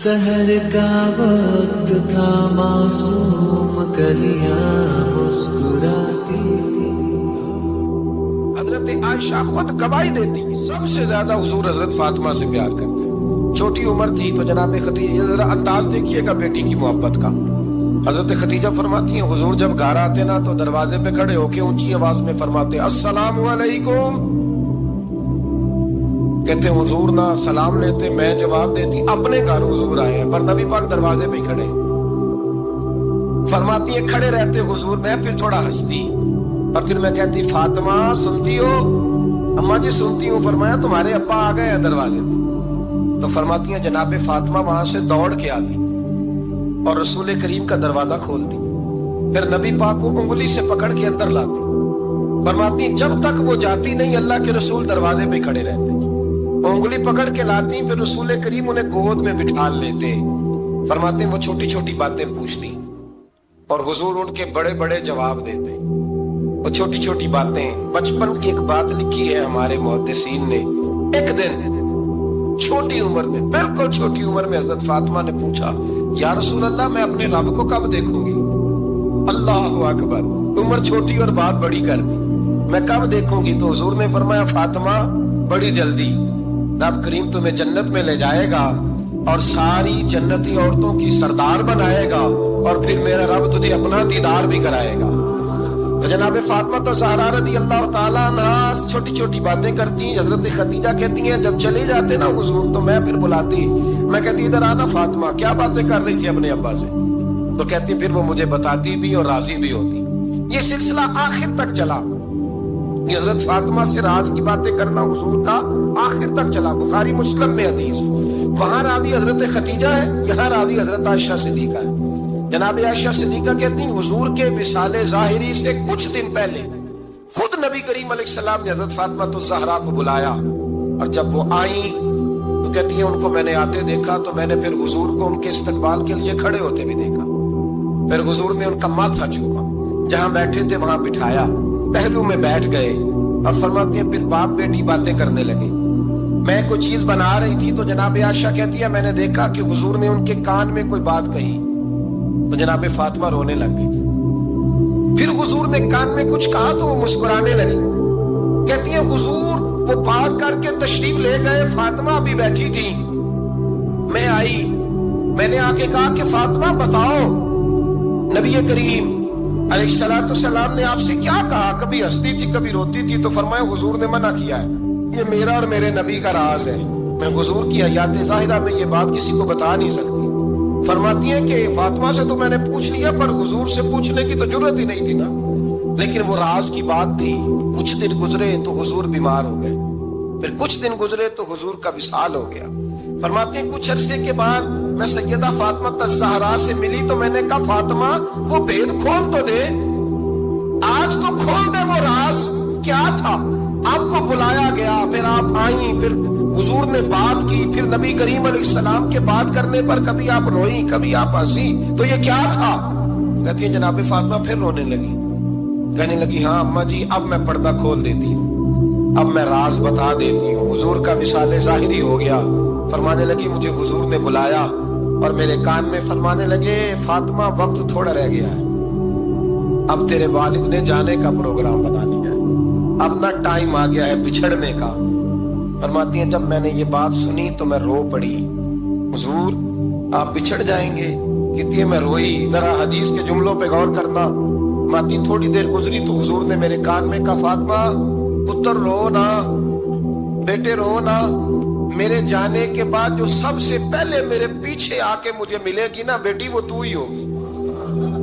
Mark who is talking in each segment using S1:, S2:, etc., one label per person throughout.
S1: سحر کا وقت تھا، معصوم کلیاں مسکراتی تھی۔
S2: حضرت عائشہ خود گواہی دیتی سب سے زیادہ حضور حضرت فاطمہ سے پیار کرتے ہیں۔ چھوٹی عمر تھی تو جناب خدیجہ، ذرا انداز دیکھیے گا بیٹی کی محبت کا۔ حضرت خدیجہ فرماتی ہیں حضور جب گھر آتے نا تو دروازے پہ کھڑے ہو کے اونچی آواز میں فرماتے السلام علیکم۔ کہتے حضور نہ سلام لیتے، میں جواب دیتی اپنے گھر حضور آئے ہیں، پر نبی پاک دروازے پہ کھڑے۔ فرماتی ہیں کھڑے رہتے حضور، میں پھر تھوڑا ہنستی اور پھر میں کہتی فاطمہ سنتی ہو؟ اماں جی سنتی ہوں۔ فرمایا تمہارے ابا آ گئے ہیں دروازے پہ۔ تو فرماتی ہیں جناب فاطمہ وہاں سے دوڑ کے آتی اور رسول کریم کا دروازہ کھولتی، پھر نبی پاک کو انگلی سے پکڑ کے اندر لاتی۔ فرماتی جب تک وہ جاتی نہیں اللہ کے رسول دروازے پہ کھڑے رہتے، انگلی پکڑ کے لاتی، پھر رسول کریم انہیں گود میں بٹھا لیتے۔ فرماتے وہ چھوٹی چھوٹی باتیں پوچھتی اور حضور ان کے بڑے بڑے جواب دیتے۔ وہ چھوٹی چھوٹی باتیں، بچپن کی ایک بات لکھی ہے ہمارے محدثین نے، ایک دن چھوٹی عمر میں، بالکل چھوٹی عمر میں حضرت فاطمہ نے پوچھا یا رسول اللہ میں اپنے رب کو کب دیکھوں گی؟ اللہ اکبر، عمر چھوٹی اور بات بڑی کر دی، میں کب دیکھوں گی؟ تو حضور نے فرمایا فاطمہ بڑی جلدی، رب کریم تمہیں جنت میں لے جائے گا اور ساری جنتی عورتوں کی سردار بنائے گا اور پھر میرا رب تجھے اپنا دیدار بھی کرائے گا۔ تو جناب فاطمہ تو زہرا رضی اللہ تعالیٰ عنہا چھوٹی چھوٹی باتیں کرتی۔ حضرت خدیجہ کہتی ہیں جب چلے جاتے نا حضور تو میں پھر بلاتی، میں کہتی ادھر آنا فاطمہ، کیا باتیں کر رہی تھی اپنے ابا سے؟ تو کہتی پھر وہ مجھے بتاتی بھی اور راضی بھی ہوتی۔ یہ سلسلہ آخر تک چلا، یہ حضرت فاطمہ سے راز کی باتیں کرنا حضور کا آخر تک چلا۔ بخاری مسلم میں حدیث، وہاں راوی حضرت خدیجہ ہے، یہاں راوی حضرت عائشہ صدیقہ ہے۔ جناب عائشہ صدیقہ کہتی ہیں حضور کے وصال ظاہری سے کچھ دن پہلے خود نبی کریم علیہ السلام نے حضرت فاطمہ الزہرا کو بلایا، اور جب وہ آئیں تو کہتی ہیں ان کو میں نے آتے دیکھا تو میں نے پھر حضور کو ان کے استقبال کے لیے کھڑے ہوتے بھی دیکھا، پھر حضور نے ان کا ماتھا چوما، جہاں بیٹھے تھے وہاں بٹھایا، پہلو میں بیٹھ گئے اور فرماتی ہیں پھر باپ بیٹی باتیں کرنے لگے۔ میں کوئی چیز بنا رہی تھی تو جناب عائشہ کہتی ہے میں نے دیکھا کہ حضور نے ان کے کان میں کوئی بات کہی تو جناب فاطمہ رونے لگ گئی۔ پھر حضور نے کان میں کچھ کہا تو وہ مسکرانے لگی۔ کہتی ہیں حضور وہ بات کر کے تشریف لے گئے، فاطمہ بھی بیٹھی تھی، میں آئی، میں نے آ کے کہا کہ فاطمہ بتاؤ نبی کریم علیہ الصلوۃ والسلام نے آپ سے کیا کہا؟ کبھی ہنستی تھی کبھی روتی تھی، تو فرمایا حضور نے منع کیا ہے، یہ میرا اور میرے نبی کا راز ہے، میں حضور کی حیات ظاہرہ میں یہ بات کسی کو بتا نہیں سکتی۔ فرماتی ہیں کہ فاطمہ سے تو میں نے پوچھ لیا پر حضور سے پوچھنے کی تو ضرورت ہی نہیں تھی نا، لیکن وہ راز کی بات تھی۔ کچھ دن گزرے تو حضور بیمار ہو گئے، پھر کچھ دن گزرے تو حضور کا وصال ہو گیا۔ فرماتے ہیں کچھ عرصے کے بعد میں سیدہ فاطمہ الزہرا سے ملی تو میں نے کہا فاطمہ وہ بھید کھول تو دے، آج تو کھول دے وہ راز کیا تھا۔ آپ کو بلایا گیا، پھر آپ آئیں، پھر حضور نے بات کی، پھر نبی کریم علیہ السلام کے بات کرنے پر کبھی آپ روئیں کبھی آپ ہنسی، تو یہ کیا تھا؟ کہتی ہیں جناب فاطمہ پھر رونے لگی، کہنے لگی ہاں اماں جی اب میں پردہ کھول دیتی ہوں، اب میں راز بتا دیتی ہوں، حضور کا وصال ظاہری ہو گیا۔ فرمانے لگی مجھے حضور نے بلایا اور میرے کان میں فرمانے لگے فاطمہ وقت تھوڑا رہ گیا ہے، اب تیرے والد نے جانے کا پروگرام بنا لیا ہے، اب نہ ٹائم آ گیا ہے بچھڑنے کا۔ فرماتی ہیں جب میں نے یہ بات سنی تو میں رو پڑی، حضور آپ بچھڑ جائیں گے؟ کہتی ہے میں روئی۔ ذرا حدیث کے جملوں پہ غور کرنا، ماتی تھوڑی دیر گزری تو حضور نے میرے کان میں کہا فاطمہ پتر رو نا، بیٹے رو نا، میرے جانے کے بعد جو سب سے پہلے میرے پیچھے آ کے مجھے ملے گی نا بیٹی وہ تو ہی ہوگی۔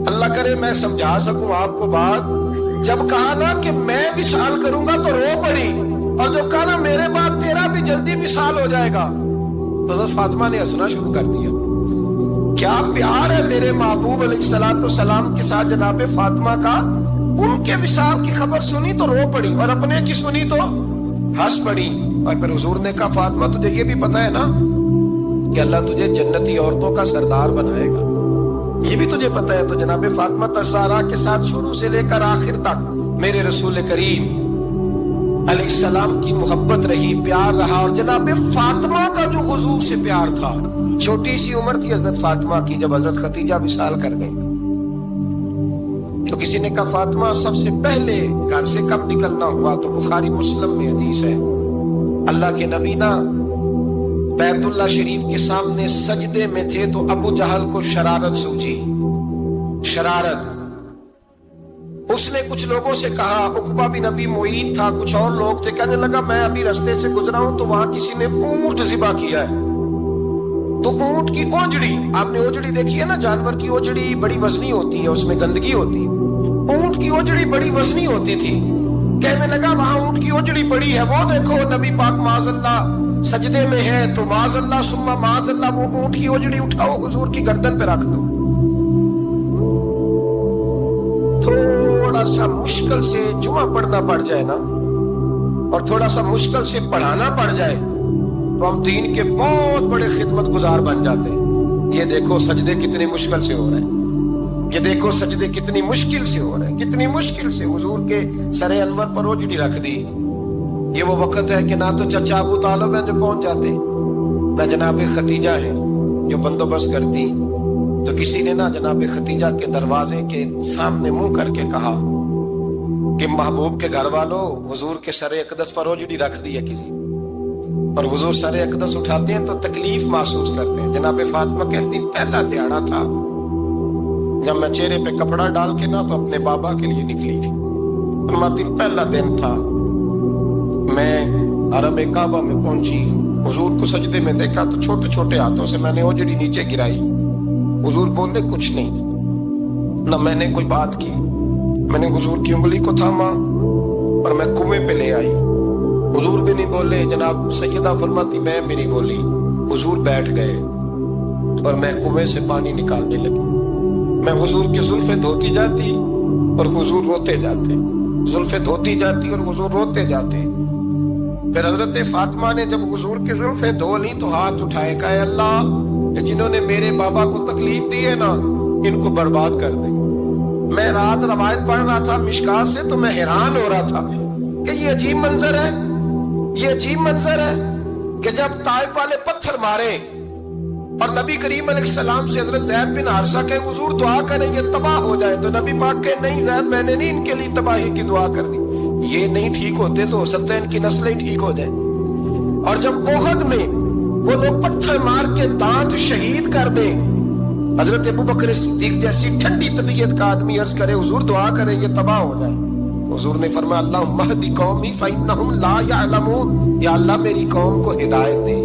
S2: اللہ کرے میں سمجھا سکوں آپ کو بات، جب کہا نا کہ میں وصال کروں گا تو رو پڑی، اور جو کہا نا میرے بعد تیرا بھی جلدی وصال ہو جائے گا تو حضرت فاطمہ نے ہنسنا شروع کر دیا۔ کیا پیار ہے میرے محبوب علیہ الصلوۃ والسلام کے ساتھ جناب فاطمہ کا۔ ان کے وصال کی خبر سنی تو رو پڑی اور اپنے کی سنی تو ہنس پڑی۔ اور پھر حضور نے کہا فاطمہ تجھے یہ بھی پتا ہے نا کہ اللہ تجھے جنتی عورتوں کا سردار بنائے گا، یہ بھی تجھے پتا ہے۔ تو جناب فاطمہ الزہرا کے ساتھ شروع سے لے کر آخر تک میرے رسول کریم علیہ السلام کی محبت رہی، پیار رہا، اور جناب فاطمہ کا جو حضور سے پیار تھا. چھوٹی سی عمر تھی حضرت فاطمہ کی جب حضرت خدیجہ وصال کر گئی. تو کسی نے کہا فاطمہ سب سے پہلے گھر سے کب نکلنا ہوا؟ تو بخاری مسلم میں حدیث ہے، اللہ کے نبی نا بیت اللہ شریف کے سامنے سجدے میں تھے تو ابو جہل کو شرارت سوچی. شرارت، اس نے کچھ لوگوں سے کہا، عقبہ بن ابی معیط تھا، کچھ اور لوگ تھے، کہنے لگا میں ابھی رستے سے گزرا ہوں تو وہاں کسی نے اونٹ ذبح کیا ہے. تو اونٹ کی اوجڑی، آپ نے اوجڑی دیکھی ہے نا، جانور کی اوجڑی بڑی وزنی ہوتی ہے، اس میں گندگی ہوتی ہے. اونٹ کی اوجڑی بڑی وزنی ہوتی تھی. کہنے لگا وہاں اونٹ کی اوجڑی پڑی ہے، وہ دیکھو نبی پاک معاذ اللہ سجدے میں ہے، تو معاذ اللہ ثم معاذ اللہ وہ اونٹ کی اوجڑی اٹھاؤ حضور کی گردن پہ رکھ دو. تھوڑا سا مشکل سے جمعہ پڑھنا پڑ جائے نا، اور تھوڑا سا مشکل سے پڑھانا پڑ جائے تو ہم دین کے بہت بڑے خدمت گزار بن جاتے ہیں. یہ دیکھو سجدے کتنی مشکل سے ہو رہے ہیں، یہ دیکھو سجدے کتنی مشکل سے ہو رہے ہیں، کتنی مشکل سے. حضور کے سر انور پر اوجڑی رکھ دی. یہ وہ وقت ہے کہ نہ تو چچا ابو طالب ہیں جو پہنچ جاتے، نہ جناب خدیجہ ہیں جو بندوبست کرتی. تو کسی نے نہ جناب خدیجہ کے دروازے کے سامنے منہ کر کے کہا کہ محبوب کے گھر والوں حضور کے سر اقدس پر اوجڑی رکھ دی ہے کسی، اور حضور سر اقدس اٹھاتے ہیں تو تکلیف محسوس کرتے ہیں. جناب فاطمہ کہتی پہلا دیہڑا تھا جب میں چہرے پہ کپڑا ڈال کے نہ تو اپنے بابا کے لیے نکلی. پہلا دن تھا، میں حرم کعبہ میں پہنچی، حضور کو سجدے میں دیکھا تو چھوٹے چھوٹے ہاتھوں سے میں نے اوجڑی نیچے گرائی. حضور بولے کچھ نہیں، نہ میں نے کوئی بات کی. میں نے حضور کی انگلی کو تھاما اور میں کنویں پہ لے آئی. حضور بھی نہیں بولے، جناب سیدہ فرماتی میں بھی نہیں بولی. حضور بیٹھ گئے اور میں کنویں سے پانی نکالنے لگی. میں حضور کی زلفیں دھوتی جاتی اور حضور روتے جاتے، زلفیں دھوتی جاتی اور حضور روتے جاتے. پھر حضرت فاطمہ نے جب حضور کی زلفیں دھو لی تو ہاتھ اٹھائے، کہا اے اللہ جنہوں نے میرے بابا کو تکلیف دی ہے نا ان کو برباد کر دے. میں رات روایت پڑھ رہا تھا مشکات سے تو میں حیران ہو رہا تھا کہ یہ عجیب منظر ہے، یہ عجیب منظر ہے کہ جب طائف والے پتھر مارے اور نبی کریم علیہ السلام سے حضرت زید بن حارثہ کہ حضور دعا کریں یہ تباہ ہو جائے، تو نبی پاک کہ نہیں زید میں نے نہیں ان کے لیے تباہی کی دعا کر دی، یہ نہیں ٹھیک ہوتے تو ہو سکتا ہے ان کی نسلیں ٹھیک ہو جائیں. اور جب احد میں وہ لوگ پتھر مار کے دانت شہید کر دیں، حضرت ابوبکر صدیق جیسی ٹھنڈی طبیعت کا آدمی عرض کرے حضور دعا کریں یہ تباہ ہو جائے، حضور نے فرمایا اللہم اہد قومی فإنہم لا یعلمون، یا اللہ میری قوم کو ہدایت دے،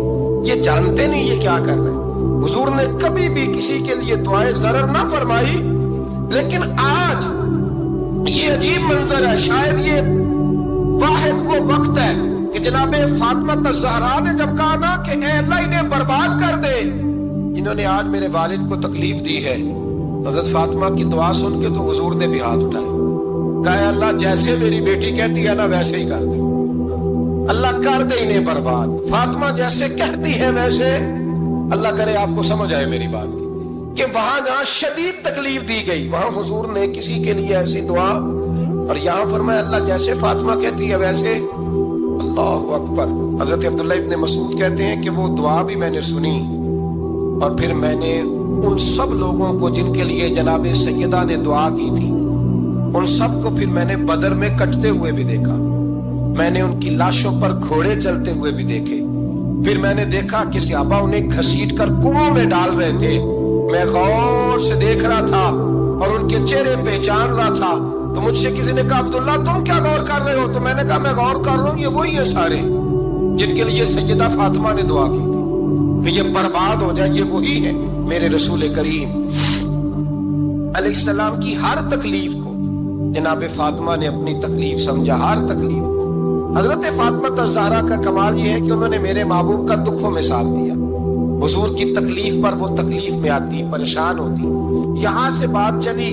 S2: یہ جانتے نہیں یہ کیا کر رہے ہیں. حضور نے کبھی بھی کسی کے لیے دعائیں ضرر نہ فرمائی، لیکن آج یہ عجیب منظر ہے. شاید یہ واحد وہ وقت ہے کہ جناب فاطمہ الزہرا نے جب کہا نا کہ اے اللہ انہیں برباد کر دے جنہوں نے آج میرے والد کو تکلیف دی ہے، حضرت فاطمہ کی دعا سن کے تو حضور نے بھی ہاتھ اٹھائے، کہا اللہ جیسے میری بیٹی کہتی ہے نا ویسے ہی کر دے، اللہ کر دے انہیں برباد. فاطمہ جیسے کہتی ہے ویسے، اللہ کرے آپ کو سمجھ آئے میری بات کی کہ وہاں جہاں شدید تکلیف دی گئی وہاں حضور نے کسی کے لیے ایسی دعا، اور یہاں فرمایا اللہ جیسے فاطمہ کہتی ہے ویسے. اللہ اکبر. حضرت عبداللہ ابن مسعود کہتے ہیں کہ وہ دعا بھی میں نے سنی، اور پھر میں نے ان سب لوگوں کو جن کے لیے جناب سیدہ نے دعا کی تھی ان سب کو پھر میں نے بدر میں کٹتے ہوئے بھی دیکھا. میں نے ان کی لاشوں پر گھوڑے چلتے ہوئے بھی دیکھے. پھر میں نے دیکھا کہ صحابہ انہیں گھسیٹ کر کنووں میں ڈال رہے تھے. میں غور سے دیکھ رہا تھا اور ان کے چہرے پہچان رہا تھا. تو مجھ سے کسی نے کہا عبداللہ تم کیا غور کر رہے ہو؟ تو میں نے کہا میں غور کر رہا ہوں یہ وہی ہیں سارے جن کے لیے سیدہ فاطمہ نے دعا کی تھی کہ یہ برباد ہو جائے، یہ وہی ہے میرے رسول کریم علیہ السلام کی ہر تکلیف کو جناب فاطمہ نے اپنی تکلیف سمجھا، ہر تکلیف کو. حضرت فاطمہ الزہرا کا کمال یہ ہے کہ انہوں نے میرے محبوب کا دکھوں میں ساتھ دیا. حضور کی تکلیف پر وہ تکلیف میں آتی، پریشان ہوتی. یہاں سے بات چلی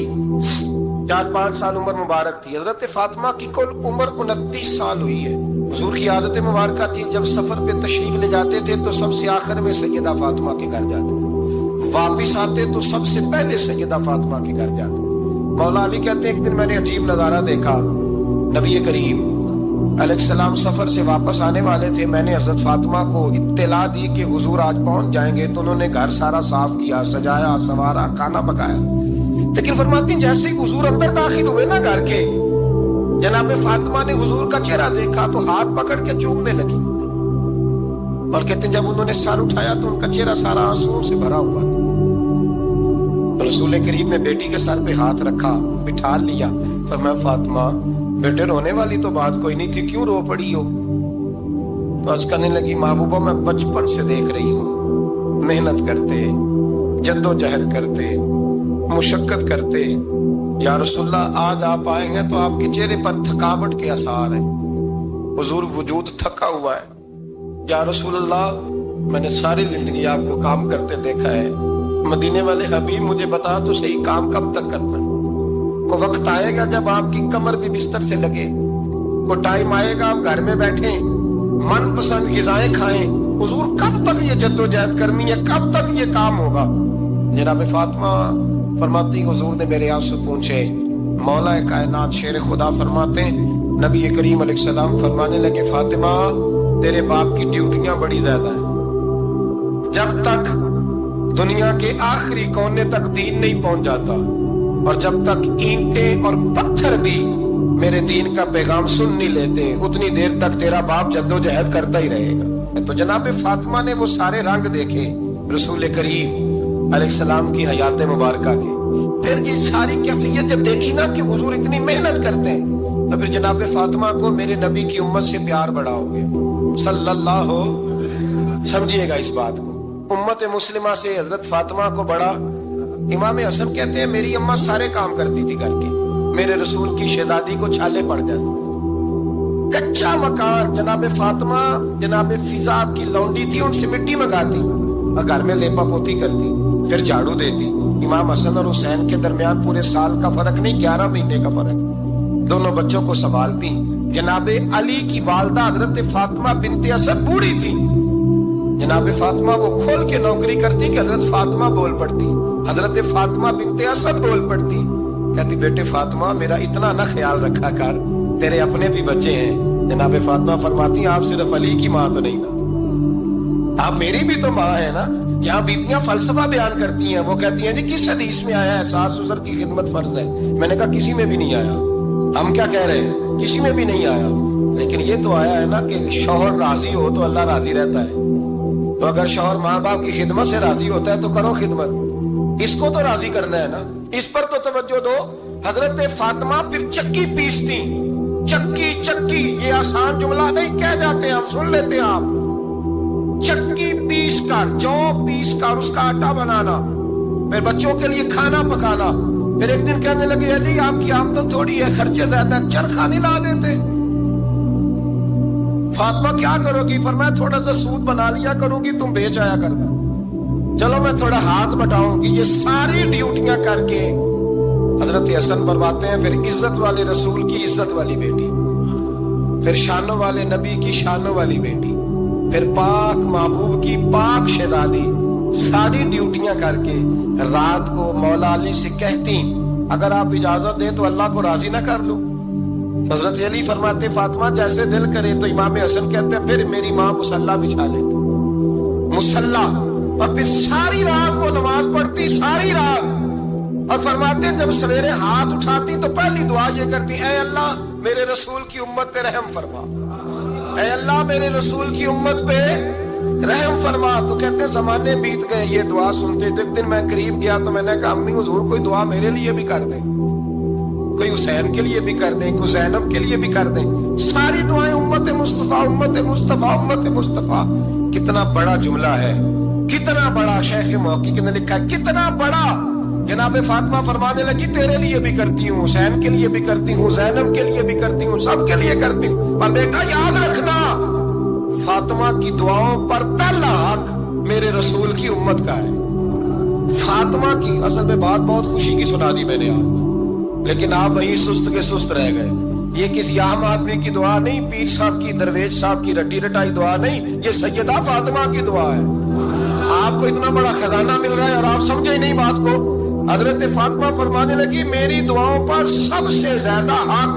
S2: 4-5 سال عمر مبارک تھی. حضرت فاطمہ کی کل عمر 29 سال ہوئی ہے. حضور کی عادت مبارکہ تھی جب سفر پہ تشریف لے جاتے تھے تو سب سے آخر میں سیدہ فاطمہ کے گھر جاتے، واپس آتے تو سب سے پہلے سیدہ فاطمہ کے گھر جاتے. مولا علی کہتے ہیں ایک دن میں نے عجیب نظارہ دیکھا. نبی کریم علیہ السلام سفر سے واپس آنے والے تھے. میں نے حضرت فاطمہ کو اطلاع دی کہ حضور آج پہنچ جائیں گے, تو انہوں نے گھر سارا صاف کیا, سجایا, سنوارا, کھانا پکایا. لیکن فرماتی جیسے ہی حضور اندر داخل ہوئے نا گھر کے, جناب فاطمہ نے حضور کا چہرہ دیکھا تو ہاتھ پکڑ کے چومنے لگی. اور کہتے ہیں جب انہوں نے سر اٹھایا تو ان کا چہرہ سارا آنسوؤں سے بھرا ہوا تھا. رسول کریم نے بیٹی کے سر پہ ہاتھ رکھا, بٹھا لیا. فرمایا فاطمہ بیٹے رونے والی تو بات کوئی نہیں تھی, کیوں رو پڑی ہو؟ تو عرض کرنے لگی محبوبہ میں بچپن سے دیکھ رہی ہوں, محنت کرتے, جد و جہد کرتے, مشقت کرتے. یا رسول اللہ آج آپ آئے ہیں تو آپ کے چہرے پر تھکاوٹ کے آثار ہیں, حضور وجود تھکا ہوا ہے. یا رسول اللہ میں نے ساری زندگی آپ کو کام کرتے دیکھا ہے, مدینے والے حبیب مجھے بتا تو صحیح کام کب تک کرنا ہے؟ کو وقت آئے گا جب آپ کی کمر بھی بستر سے لگے, کو ٹائم آئے گا آپ گھر میں بیٹھیں, من پسند غذائیں کھائیں. حضور کب تک یہ جد و جہد کرنی ہے, کب تک یہ کام ہوگا؟ جناب فاطمہ فرماتی حضور نے میرے آنسو پوچھے. مولا کائنات شیر خدا فرماتے ہیں نبی کریم علیہ السلام فرمانے لگے فاطمہ تیرے باپ کی ڈیوٹیاں بڑی زیادہ ہیں. جب تک دنیا کے آخری کونے تک دین نہیں پہنچ جاتا, اور جب تک اینٹیں اور پتھر بھی میرے دین کا پیغام سن نہیں لیتے, اتنی دیر تک تیرا باپ جد و جہد کرتا ہی رہے گا. تو جناب فاطمہ نے وہ سارے رنگ دیکھے رسول کریم علیہ السلام کی حیات مبارکہ کے. پھر یہ ساری کیفیت جب دیکھی نا کہ حضور اتنی محنت کرتے ہیں, تو پھر جناب فاطمہ کو میرے نبی کی امت سے پیار بڑا ہو گیا صلی اللہ ہو. سمجھیے گا اس بات کو, امت مسلمہ سے حضرت فاطمہ کو بڑا. امام حسن کہتے ہیں میری اماں سارے کام کرتی تھی گھر کے, میرے رسول کی شہزادی کو چھالے پڑ جاتے. کچا مکان جناب فاطمہ جناب فضا آپ کی لونڈی تھی, ان سے مٹی منگاتی اور گھر میں لیپا پوتی کرتی, پھر جھاڑو دیتی. امام حسن اور حسین کے درمیان پورے سال کا فرق نہیں, 11 مہینے کا فرق. دونوں بچوں کو سنبھالتی. جناب علی کی والدہ حضرت فاطمہ بنت اسد بوڑھی تھی. جناب فاطمہ وہ کھول کے نوکری کرتی کہ حضرت فاطمہ بول پڑتی, حضرت فاطمہ بنت اسد بول پڑتی. کہتی بیٹے فاطمہ میرا اتنا نہ خیال رکھا کر, تیرے اپنے بھی بچے ہیں. جناب فاطمہ فرماتی آپ صرف علی کی ماں تو نہیں نا, آپ میری بھی تو ماں ہے نا. یہاں بیبیاں فلسفہ بیان کرتی ہیں, وہ کہتی ہیں جی کس حدیث میں آیا ہے ساس سسر کی خدمت فرض ہے؟ میں نے کہا کسی میں بھی نہیں آیا. ہم کیا کہہ رہے ہیں, کسی میں بھی نہیں آیا. لیکن یہ تو آیا ہے نا کہ شوہر راضی ہو تو اللہ راضی رہتا ہے. تو اگر شوہر ماں باپ کی خدمت سے راضی ہوتا ہے تو کرو خدمت, اس کو تو راضی کرنا ہے نا, اس پر تو توجہ دو. حضرت فاطمہ پھر چکی پیستی. چکی چکی یہ آسان جملہ نہیں کہہ جاتے, ہم سن لیتے ہیں. آپ چکی پیس کر, جو پیس کر اس کا آٹا بنانا, پھر بچوں کے لیے کھانا پکانا. پھر ایک دن کہنے لگے علی آپ کی آمدن تھوڑی ہے, خرچے زیادہ, چرخا نہیں لا دیتے. فاطمہ کیا کرو گی؟ فرمایا تھوڑا سا سود بنا لیا کروں گی, تم بیچ آیا کرنا. چلو میں تھوڑا ہاتھ بٹاؤں گی. یہ ساری ڈیوٹیاں کر کے حضرت حسن فرماتے ہیں پھر عزت والے رسول کی عزت والی بیٹی, پھر شانوں والے نبی کی شانوں والی بیٹی, پھر پاک محبوب کی پاک شہزادی, ساری ڈیوٹیاں کر کے رات کو مولا علی سے کہتی اگر آپ اجازت دیں تو اللہ کو راضی نہ کر لوں. حضرت علی فرماتے فاطمہ جیسے دل کرے. تو امام حسن کہتے ہیں پھر میری ماں مصلی بچھا لیتی, مصلی, اور پھر ساری رات وہ نماز پڑھتی, ساری رات. اور فرماتے جب سویرے ہاتھ اٹھاتی تو پہلی دعا یہ کرتی اے اللہ میرے رسول کی امت پہ رحم فرما, اے اللہ میرے رسول کی امت پہ رحم فرما. تو کہتے ہیں زمانے بیت گئے, یہ دعا سنتے تھے. ایک دن میں قریب گیا تو میں نے کہا امی حضور کوئی دعا میرے لیے بھی کر دیں, کوئی حسین کے لیے بھی کر دیں, کوئی زینب کے لیے بھی کر دیں. ساری دعائیں امت مصطفیٰ امت مصطفیٰ امت مصطفیٰ. کتنا بڑا جملہ ہے, کتنا بڑا. شیخ محقق نے لکھا ہے کتنا بڑا. جناب فاطمہ فرمانے لگی تیرے لیے بھی کرتی ہوں, حسین کے لیے بھی کرتی ہوں, زینب کے لیے بھی کرتی ہوں, سب کے لیے کرتی ہوں. پر بیٹا یاد رکھنا فاطمہ کی دعاؤں پر پہلا حق میرے رسول کی امت کا ہے. فاطمہ کی اصل میں بات بہت خوشی کی سنا دی میں نے آپ, لیکن آپ وہی سست کے سست رہ گئے. یہ کسی عام آدمی کی دعا نہیں, پیر صاحب کی, درویش صاحب کی رٹی رٹائی دعا نہیں, یہ سیدہ فاطمہ کی دعا ہے. آپ کو اتنا بڑا خزانہ مل رہا ہے اور آپ سمجھے نہیں بات کو. حضرت فاطمہ فرمانے لگی میری دعاؤں پر سب سے زیادہ حق